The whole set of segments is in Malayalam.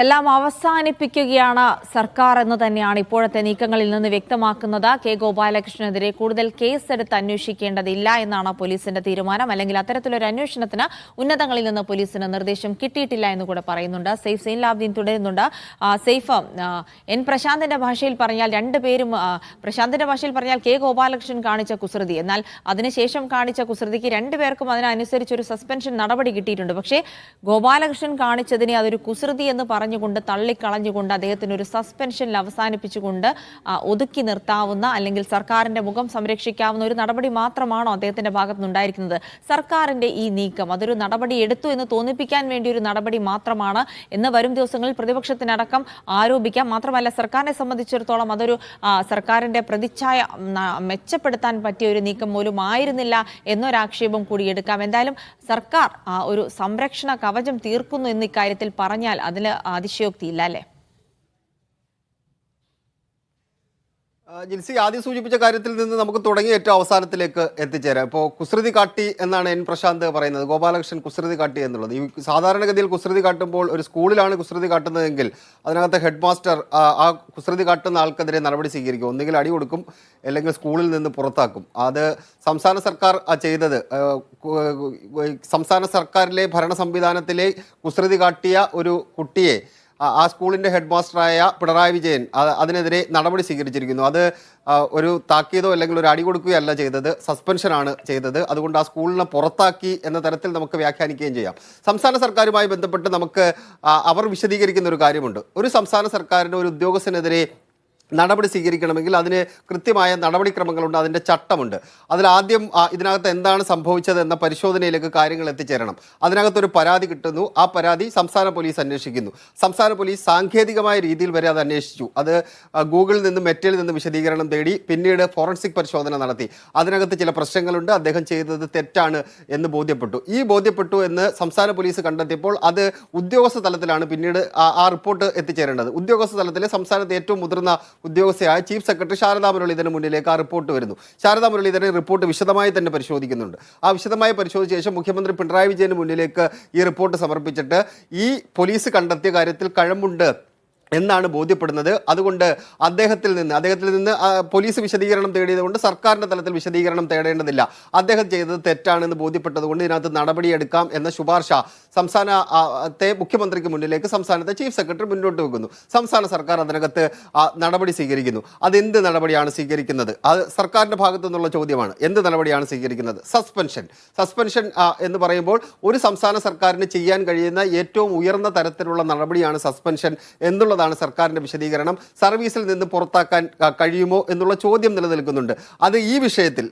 എല്ലാം അവസാനിപ്പിക്കുകയാണ് സർക്കാർ എന്ന് തന്നെയാണ് ഇപ്പോഴത്തെ നീക്കങ്ങളിൽ നിന്ന് വ്യക്തമാക്കുന്നത്. കെ ഗോപാലകൃഷ്ണനെതിരെ കൂടുതൽ കേസെടുത്ത് അന്വേഷിക്കേണ്ടതില്ല എന്നാണ് പോലീസിന്റെ തീരുമാനം. അല്ലെങ്കിൽ അത്തരത്തിലൊരു അന്വേഷണത്തിന് ഉന്നതങ്ങളിൽ നിന്ന് പോലീസിന് നിർദ്ദേശം കിട്ടിയിട്ടില്ല എന്ന് കൂടെ പറയുന്നുണ്ട്. സെയ്ഫ് സൈനുലാബ്ദീൻ തുടരുന്നുണ്ട്. സെയ്ഫ്, എൻ പ്രശാന്തിന്റെ ഭാഷയിൽ പറഞ്ഞാൽ രണ്ടുപേരും, പ്രശാന്തിന്റെ ഭാഷയിൽ പറഞ്ഞാൽ കെ ഗോപാലകൃഷ്ണൻ കാണിച്ച കുസൃതി, എന്നാൽ അതിനുശേഷം കാണിച്ച കുസൃതിക്ക് രണ്ടുപേർക്കും അതിനനുസരിച്ച് ഒരു സസ്പെൻഷൻ നടപടി കിട്ടിയിട്ടുണ്ട്. പക്ഷേ ഗോപാലകൃഷ്ണൻ കാണിച്ചതിനെ അതൊരു കുസൃതി എന്ന് പറഞ്ഞുകൊണ്ട് തള്ളിക്കളഞ്ഞുകൊണ്ട് അദ്ദേഹത്തിന് ഒരു സസ്പെൻഷനിൽ അവസാനിപ്പിച്ചുകൊണ്ട് ഒതുക്കി നിർത്താവുന്ന അല്ലെങ്കിൽ സർക്കാരിന്റെ മുഖം സംരക്ഷിക്കാവുന്ന ഒരു നടപടി മാത്രമാണോ അദ്ദേഹത്തിന്റെ ഭാഗത്തുനിന്നുണ്ടായിരിക്കുന്നത്? സർക്കാരിന്റെ ഈ നീക്കം അതൊരു നടപടി എടുത്തു എന്ന് തോന്നിപ്പിക്കാൻ വേണ്ടി ഒരു നടപടി മാത്രമാണ് എന്ന് വരും ദിവസങ്ങളിൽ പ്രതിപക്ഷത്തിനടക്കം ആരോപിക്കാം. മാത്രമല്ല, സർക്കാരിനെ സംബന്ധിച്ചിടത്തോളം അതൊരു സർക്കാരിന്റെ പ്രതിച്ഛായ മെച്ചപ്പെടുത്താൻ പറ്റിയ ഒരു നീക്കം പോലും ആയിരുന്നില്ല എന്നൊരാക്ഷേപം കൂടി എടുക്കാം. എന്തായാലും സർക്കാർ ഒരു സംരക്ഷണ കവചം തീർക്കുന്നു എന്ന് ഇക്കാര്യത്തിൽ പറഞ്ഞാൽ അതിൽ അതിശയോക്തിയില്ല, അല്ലേ? ജിൽസി ആദ്യം സൂചിപ്പിച്ച കാര്യത്തിൽ നിന്ന് നമുക്ക് തുടങ്ങി ഏറ്റവും അവസാനത്തിലേക്ക് എത്തിച്ചേരാം. ഇപ്പോൾ കുസൃതി കാട്ടി എന്നാണ് എൻ പ്രശാന്ത് പറയുന്നത്. ഗോപാലകൃഷ്ണൻ കുസൃതി കാട്ടി എന്നുള്ളത്, ഈ സാധാരണഗതിയിൽ കുസൃതി കാട്ടുമ്പോൾ ഒരു സ്കൂളിലാണ് കുസൃതി കാട്ടുന്നതെങ്കിൽ അതിനകത്ത് ഹെഡ് മാസ്റ്റർ ആ കുസൃതി കാട്ടുന്ന ആൾക്കെതിരെ നടപടി സ്വീകരിക്കും. ഒന്നുകിൽ അടി കൊടുക്കും, അല്ലെങ്കിൽ സ്കൂളിൽ നിന്ന് പുറത്താക്കും. അത് സംസ്ഥാന സർക്കാർ ചെയ്തത്, സംസ്ഥാന സർക്കാരിലെ ഭരണ സംവിധാനത്തിലെ കുസൃതി കാട്ടിയ ഒരു കുട്ടിയെ ആ സ്കൂളിൻ്റെ ഹെഡ് മാസ്റ്ററായ പിണറായി വിജയൻ അതിനെതിരെ നടപടി സ്വീകരിച്ചിരിക്കുന്നു. അത് ഒരു താക്കീതോ അല്ലെങ്കിൽ ഒരു അടി കൊടുക്കുകയല്ല ചെയ്തത്, സസ്പെൻഷനാണ് ചെയ്തത്. അതുകൊണ്ട് ആ സ്കൂളിനെ പുറത്താക്കി എന്ന തരത്തിൽ നമുക്ക് വ്യാഖ്യാനിക്കുകയും ചെയ്യാം. സംസ്ഥാന സർക്കാരുമായി ബന്ധപ്പെട്ട് നമുക്ക് അവർ വിശദീകരിക്കുന്ന ഒരു കാര്യമുണ്ട്. ഒരു സംസ്ഥാന സർക്കാരിൻ്റെ ഒരു ഉദ്യോഗസ്ഥനെതിരെ നടപടി സ്വീകരിക്കണമെങ്കിൽ അതിന് കൃത്യമായ നടപടിക്രമങ്ങളുണ്ട്, അതിൻ്റെ ചട്ടമുണ്ട്. അതിലാദ്യം ഇതിനകത്ത് എന്താണ് സംഭവിച്ചത് എന്ന പരിശോധനയിലേക്ക് കാര്യങ്ങൾ എത്തിച്ചേരണം. അതിനകത്തൊരു പരാതി കിട്ടുന്നു, ആ പരാതി സംസ്ഥാന പോലീസ് അന്വേഷിക്കുന്നു. സംസ്ഥാന പോലീസ് സാങ്കേതികമായ രീതിയിൽ വരെ അത് അന്വേഷിച്ചു. അത് ഗൂഗിളിൽ നിന്നും മെറ്റയിൽ നിന്നും വിശദീകരണം തേടി, പിന്നീട് ഫോറൻസിക് പരിശോധന നടത്തി. അതിനകത്ത് ചില പ്രശ്നങ്ങളുണ്ട്, അദ്ദേഹം ചെയ്തത് തെറ്റാണ് എന്ന് ബോധ്യപ്പെട്ടു. ഈ ബോധ്യപ്പെട്ടു എന്ന് സംസ്ഥാന പോലീസ് കണ്ടെത്തിയപ്പോൾ അത് ഉദ്യോഗസ്ഥ തലത്തിലാണ് പിന്നീട് ആ റിപ്പോർട്ട് എത്തിച്ചേരേണ്ടത്. ഉദ്യോഗസ്ഥ തലത്തിലെ സംസ്ഥാനത്തെ ഏറ്റവും മുതിർന്ന ഉദ്യോഗസ്ഥയായ ചീഫ് സെക്രട്ടറി ശാരദാ മുരളീധരന് മുന്നിലേക്ക് ആ റിപ്പോർട്ട് വരുന്നു. ശാരദാ മുരളീധരൻ റിപ്പോർട്ട് വിശദമായി തന്നെ പരിശോധിക്കുന്നുണ്ട്. ആ വിശദമായി പരിശോധിച്ച ശേഷം മുഖ്യമന്ത്രി പിണറായി വിജയന് മുന്നിലേക്ക് ഈ റിപ്പോർട്ട് സമർപ്പിച്ചിട്ട് ഈ പോലീസ് കണ്ടെത്തിയ കാര്യത്തിൽ കഴമ്പുണ്ട് എന്നാണ് ബോധ്യപ്പെടുന്നത്. അതുകൊണ്ട് അദ്ദേഹത്തിൽ നിന്ന് പോലീസ് വിശദീകരണം തേടിയതുകൊണ്ട് സർക്കാരിൻ്റെ തലത്തിൽ വിശദീകരണം തേടേണ്ടതില്ല, അദ്ദേഹം ചെയ്തത് തെറ്റാണെന്ന് ബോധ്യപ്പെട്ടതുകൊണ്ട് ഇതിനകത്ത് നടപടിയെടുക്കാം എന്ന ശുപാർശ സംസ്ഥാനത്തെ മുഖ്യമന്ത്രിക്ക് മുന്നിലേക്ക് സംസ്ഥാനത്തെ ചീഫ് സെക്രട്ടറി മുന്നോട്ട് വെക്കുന്നു. സംസ്ഥാന സർക്കാർ അതിനകത്ത് നടപടി സ്വീകരിക്കുന്നു. അതെന്ത് നടപടിയാണ് സ്വീകരിക്കുന്നത്? അത് സർക്കാരിൻ്റെ ഭാഗത്തു നിന്നുള്ള ചോദ്യമാണ്. എന്ത് നടപടിയാണ് സ്വീകരിക്കുന്നത്? സസ്പെൻഷൻ എന്ന് പറയുമ്പോൾ ഒരു സംസ്ഥാന സർക്കാരിന് ചെയ്യാൻ കഴിയുന്ന ഏറ്റവും ഉയർന്ന തരത്തിലുള്ള നടപടിയാണ് സസ്പെൻഷൻ എന്നുള്ളത് സർക്കാരിന്റെ വിശദീകരണം. സർവീസിൽ നിന്ന് പുറത്താക്കാൻ കഴിയുമോ എന്നുള്ള ചോദ്യം നിലനിൽക്കുന്നുണ്ട്. അത് ഈ വിഷയത്തിൽ,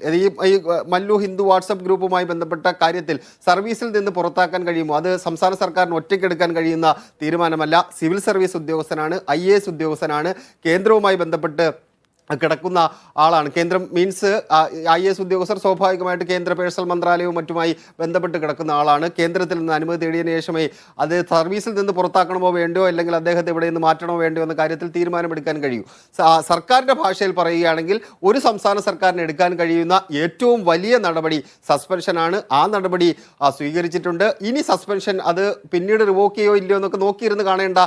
ഈ മല്ലു ഹിന്ദു വാട്സപ്പ് ഗ്രൂപ്പുമായി ബന്ധപ്പെട്ട കാര്യത്തിൽ സർവീസിൽ നിന്ന് പുറത്താക്കാൻ കഴിയുമോ? അത് സംസ്ഥാന സർക്കാരിന് ഒറ്റയ്ക്കെടുക്കാൻ കഴിയുന്ന തീരുമാനമല്ല. സിവിൽ സർവീസ് ഉദ്യോഗസ്ഥനാണ്, IAS ഉദ്യോഗസ്ഥനാണ്, കേന്ദ്രവുമായി ബന്ധപ്പെട്ട് കിടക്കുന്ന ആളാണ്. കേന്ദ്രം മീൻസ് IAS ഉദ്യോഗസ്ഥർ സ്വാഭാവികമായിട്ട് കേന്ദ്ര പേഴ്സണൽ മന്ത്രാലയവും മറ്റുമായി ബന്ധപ്പെട്ട് കിടക്കുന്ന ആളാണ്. കേന്ദ്രത്തിൽ നിന്ന് അനുമതി തേടിയതിനു ശേഷമേ അത് സർവീസിൽ നിന്ന് പുറത്താക്കണമോ വേണ്ടോ, അല്ലെങ്കിൽ അദ്ദേഹത്തെ ഇവിടെ നിന്ന് മാറ്റണമോ വേണ്ടോ എന്ന കാര്യത്തിൽ തീരുമാനമെടുക്കാൻ കഴിയൂ. സർക്കാരിൻ്റെ ഭാഷയിൽ പറയുകയാണെങ്കിൽ ഒരു സംസ്ഥാന സർക്കാരിന് എടുക്കാൻ കഴിയുന്ന ഏറ്റവും വലിയ നടപടി സസ്പെൻഷനാണ്. ആ നടപടി സ്വീകരിച്ചിട്ടുണ്ട്. ഇനി സസ്പെൻഷൻ അത് പിന്നീട് റിവോക്ക് ചെയ്യോ ഇല്ലയോ എന്നൊക്കെ നോക്കിയിരുന്ന് കാണേണ്ട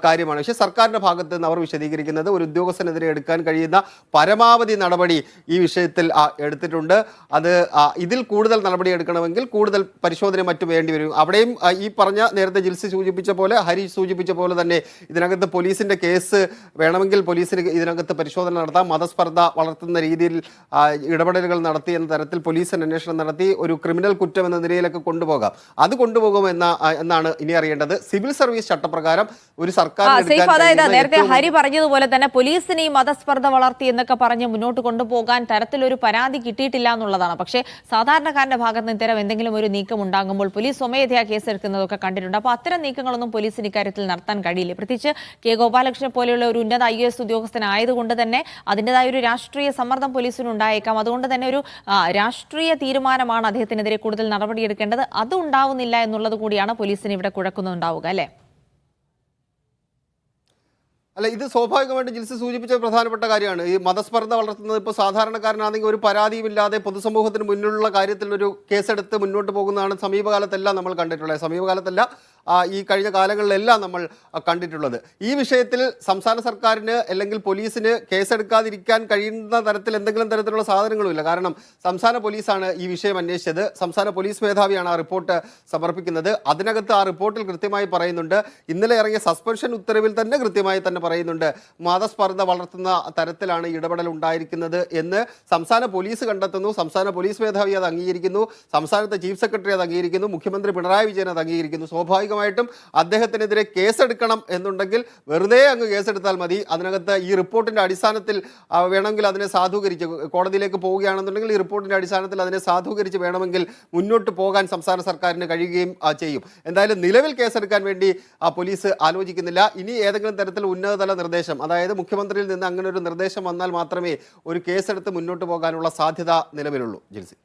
കാര്യമാണ്. പക്ഷേ സർക്കാരിൻ്റെ ഭാഗത്ത് നിന്ന് അവർ വിശദീകരിക്കുന്നത് ഒരു ഉദ്യോഗസ്ഥനെതിരെ എടുക്കാൻ കഴിയുന്ന പരമാവധി നടപടി ഈ വിഷയത്തിൽ എടുത്തിട്ടുണ്ട്. അത് ഇതിൽ കൂടുതൽ നടപടി എടുക്കണമെങ്കിൽ കൂടുതൽ പരിശോധന മറ്റു വേണ്ടി വരും. അവിടെയും ഈ പറഞ്ഞ നേരത്തെ ജിൽസി സൂചിപ്പിച്ച പോലെ, ഹരി സൂചിപ്പിച്ച പോലെ തന്നെ ഇതിനകത്ത് പോലീസിന്റെ കേസ് വേണമെങ്കിൽ പോലീസിന് ഇതിനകത്ത് പരിശോധന നടത്താം. മതസ്പർദ്ധ വളർത്തുന്ന രീതിയിൽ ഇടപെടലുകൾ നടത്തി എന്ന തരത്തിൽ പോലീസിന് അന്വേഷണം നടത്തി ഒരു ക്രിമിനൽ കുറ്റം എന്ന നിലയിലൊക്കെ കൊണ്ടുപോകാം. അത് കൊണ്ടുപോകും എന്നാണ് ഇനി അറിയേണ്ടത്. സിവിൽ സർവീസ് ചട്ടപ്രകാരം ഒരു സർക്കാർ നേരത്തെ ഹരി പറഞ്ഞതുപോലെ തന്നെ പോലീസിന് ഈ മതസ്പർദ്ധ വളർത്തി എന്നൊക്കെ പറഞ്ഞ് മുന്നോട്ട് കൊണ്ടുപോകാൻ തരത്തിലൊരു പരാതി കിട്ടിയിട്ടില്ല എന്നുള്ളതാണ്. പക്ഷേ സാധാരണക്കാരന്റെ ഭാഗത്ത് നിന്ന് ഇത്തരം എന്തെങ്കിലും ഒരു നീക്കം ഉണ്ടാകുമ്പോൾ പോലീസ് സ്വമേധയാ കേസെടുക്കുന്നതൊക്കെ കണ്ടിട്ടുണ്ട്. അപ്പോൾ അത്തരം നീക്കങ്ങളൊന്നും പോലീസിന് ഇക്കാര്യത്തിൽ നടത്താൻ കഴിയില്ല. പ്രത്യേകിച്ച് കെ ഗോപാലകൃഷ്ണനെ പോലെയുള്ള ഒരു ഉന്നത IAS ഉദ്യോഗസ്ഥനായതുകൊണ്ട് തന്നെ അതിൻ്റെതായ ഒരു രാഷ്ട്രീയ സമ്മർദ്ദം പോലീസിനുണ്ടായേക്കാം. അതുകൊണ്ട് തന്നെ ഒരു രാഷ്ട്രീയ തീരുമാനമാണ് അദ്ദേഹത്തിനെതിരെ കൂടുതൽ നടപടിയെടുക്കേണ്ടത്. അത് ഉണ്ടാവുന്നില്ല എന്നുള്ളത് കൂടിയാണ് പോലീസിന് ഇവിടെ കുഴക്കുന്നുണ്ടാവുക, അല്ലേ? അല്ല, ഇത് സ്വാഭാവികമായിട്ട് ജിൽസി സൂചിപ്പിച്ച പ്രധാനപ്പെട്ട കാര്യമാണ്. ഈ മതസ്പർദ്ധ വളർത്തുന്നത് ഇപ്പോൾ സാധാരണക്കാരനാണെങ്കിൽ ഒരു പരാതിയുമില്ലാതെ പൊതുസമൂഹത്തിന് മുന്നിലുള്ള കാര്യത്തിൽ ഒരു കേസെടുത്ത് മുന്നോട്ട് പോകുന്നതാണ് സമീപകാലത്തെല്ലാം നമ്മൾ കണ്ടിട്ടുള്ളത്. സമീപകാലത്തല്ല, ഈ കഴിഞ്ഞ കാലങ്ങളിലെല്ലാം നമ്മൾ കണ്ടിട്ടുള്ളത്. ഈ വിഷയത്തിൽ സംസ്ഥാന സർക്കാരിന് അല്ലെങ്കിൽ പോലീസിന് കേസെടുക്കാതിരിക്കാൻ കഴിയുന്ന തരത്തിൽ എന്തെങ്കിലും തരത്തിലുള്ള സാധനങ്ങളുമില്ല. കാരണം സംസ്ഥാന പോലീസാണ് ഈ വിഷയം അന്വേഷിച്ചത്. സംസ്ഥാന പോലീസ് മേധാവിയാണ് ആ റിപ്പോർട്ട് സമർപ്പിക്കുന്നത്. അതിനകത്ത് ആ റിപ്പോർട്ടിൽ കൃത്യമായി പറയുന്നുണ്ട്, ഇന്നലെ ഇറങ്ങിയ സസ്പെൻഷൻ ഉത്തരവിൽ തന്നെ കൃത്യമായി തന്നെ പറയുന്നുണ്ട്, മതസ്പർദ്ധ വളർത്തുന്ന തരത്തിലാണ് ഇടപെടൽ ഉണ്ടായിരിക്കുന്നത് എന്ന് സംസ്ഥാന പോലീസ് കണ്ടെത്തുന്നു. സംസ്ഥാന പോലീസ് മേധാവി അത് അംഗീകരിക്കുന്നു. സംസ്ഥാനത്തെ ചീഫ് സെക്രട്ടറി അത് അംഗീകരിക്കുന്നു. മുഖ്യമന്ത്രി പിണറായി വിജയൻ അത് അംഗീകരിക്കുന്നു. സ്വാഭാവികമായിട്ടും അദ്ദേഹത്തിനെതിരെ കേസെടുക്കണം എന്നുണ്ടെങ്കിൽ വെറുതെ അങ്ങ് കേസെടുത്താൽ മതി. അതിനകത്ത് ഈ റിപ്പോർട്ടിന്റെ അടിസ്ഥാനത്തിൽ വേണമെങ്കിൽ അതിനെ സാധൂകരിച്ച് കോടതിയിലേക്ക് പോവുകയാണെന്നുണ്ടെങ്കിൽ ഈ റിപ്പോർട്ടിന്റെ അടിസ്ഥാനത്തിൽ അതിനെ സാധൂകരിച്ച് വേണമെങ്കിൽ മുന്നോട്ട് പോകാൻ സംസ്ഥാന സർക്കാരിന് കഴിയുകയും ചെയ്യും. എന്തായാലും നിലവിൽ കേസെടുക്കാൻ വേണ്ടി പോലീസ് ആലോചിക്കുന്നില്ല. ഇനി ഏതെങ്കിലും തരത്തിൽ ഉന്നതതല നിർദ്ദേശം, അതായത് മുഖ്യമന്ത്രിയിൽ നിന്ന് അങ്ങനെ ഒരു നിർദ്ദേശം വന്നാൽ മാത്രമേ ഒരു കേസെടുത്ത് മുന്നോട്ട് പോകാനുള്ള സാധ്യത നിലവിലുള്ളൂ. ജിൽസി.